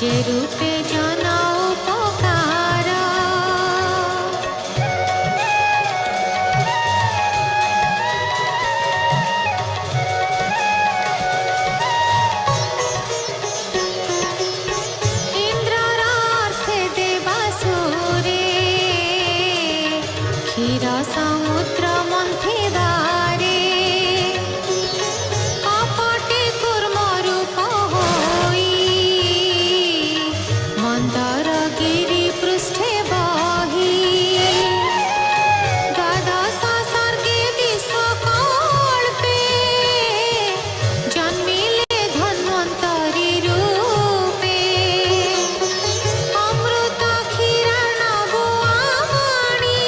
যে রূপে জন উপকার। ইন্দ্রর অর্থে দেবাসুরে ক্ষীর সমুদ্র মন্থিবারে কপটে কুর্ম রূপ হই মন্দর গিরি পৃষ্ঠে বহি দ্বাদশ সর্গে বিশ্বকল্পে জন্মিলে ধন্বন্তরী রূপে অমৃত ক্ষীরার্ণব আনি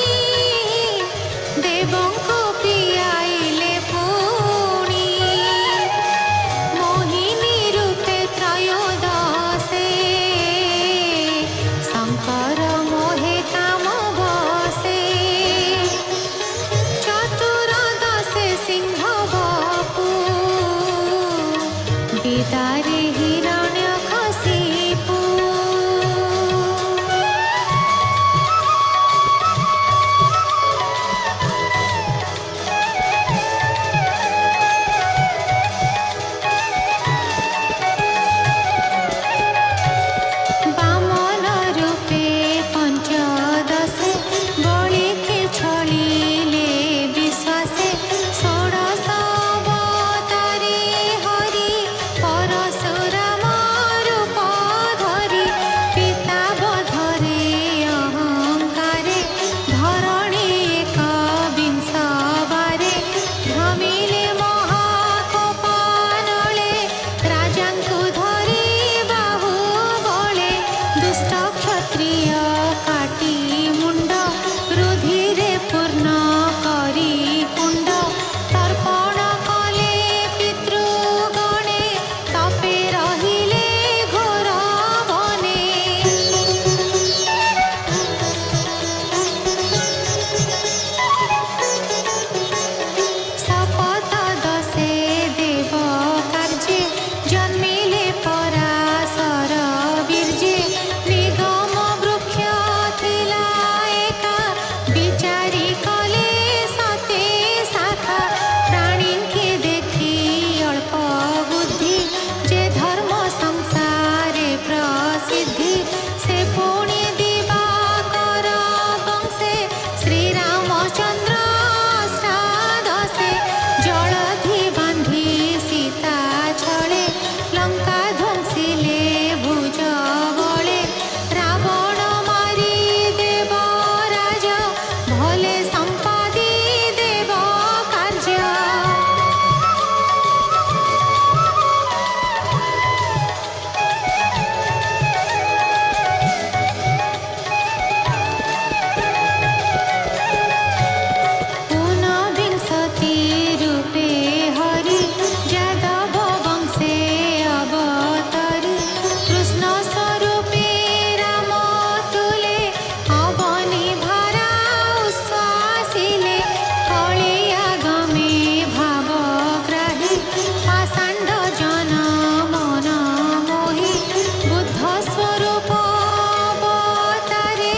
দেবଙ୍କୁ পিয়াইলে পুଣି মোহিনী রূপে ত্রয়োদশে শঙ্কর মোহে কাম বসে চতুর্দশে সিংহ বপু বিদারে হিরণ্যকশিপু। বামন রূপে পঞ্চদশে বলিকে ছলিলে বিশ্বাসে ষোড়শ অবতারে হরি পরশুরাম রূপ ধরি পিতা বধরে অহংকারে ধরণী একবিংশ বারে ভ্রমিলে মহাকୋପାନଳେ ରାଜାଙ୍କୁ ଧରି ବାହୁ ବଳେ ଦୁଷ୍ଟ କ୍ଷତ୍ରିୟ କାଟି ମୁଣ୍ଡ ରୁଧିରେ ପୂର୍ଣ୍ଣ କରି କୁଣ୍ଡ ତର୍ପଣ କଲେ ପିତୃଗଣେ ତପେ ରହିଲେ ଘୋର ବନେ। শপথ দশে দেব কার্যে জন্মিলে পরাশর বীর্যে নিগম বৃক্ষ থিলা একা বিচারি কলে সতে শাখা প্রাণীকে দেখি অল্প বুদ্ধি যে ধর্ম সংসারে প্রসিদ্ধি সে পুଣି দিবাকর বংশে শ্রীরামচন্দ্র অষ্টাদশে জলধি বান্ধি সীতা ছলে লঙ্কা ধ্বংসিলে ভুজ বলে রাবণ মারি দেবরাজ ভলে সম্পাদি দেব কার্য। ঊনবিংশতি রূপে হরি যাদব বংশে অবতরি কৃষ্ণ স্বরূপে রাম তুলে অবনি ভরা উচ্ছ্বাসিলে কলিয়াগমে ভাবগ্রাহী পাষাণ্ড জন মন মোহি বুদ্ধ স্বরূপ অবতারে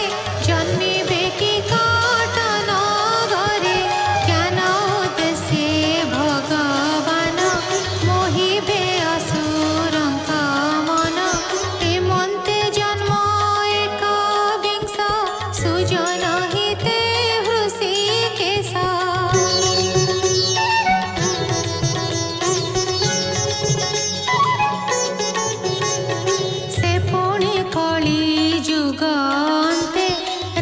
জন্মিবে কি কট নগরে জ্ঞান উদ্দেশ্যে ভগবান মোহিবে অসুরଙ୍କ মন হেমন্তে জন্ম একবিংশ সুজন হিতে হৃষিকেশ। ସେ ପୁଣି କଳି ଯୁଗ ଅନ୍ତେ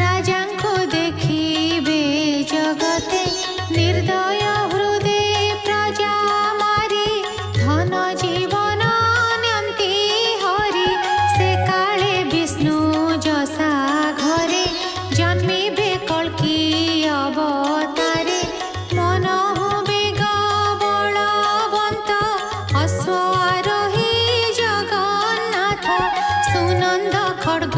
ରାଜାଙ୍କୁ ଦେଖିବେ ଜଗତେ ନିର୍ଦ୍ଦୟ ହୃଦେ ପ୍ରଜା ମାରି ଧନ ଜୀବନ ନିଅନ୍ତି ହରି ସେ କାଳେ ବିଷ୍ଣୁ ଯଶା ଘରେ ଜନ୍ମିବେ କଳ୍କି ଅବତାରେ ମନ ବେଗ ବଳବନ୍ତ ଅଶ୍ୱ ଆରୋହୀ ଜଗନ୍ନାଥ ସୁନନ୍ଦ ଖଡ୍ଗ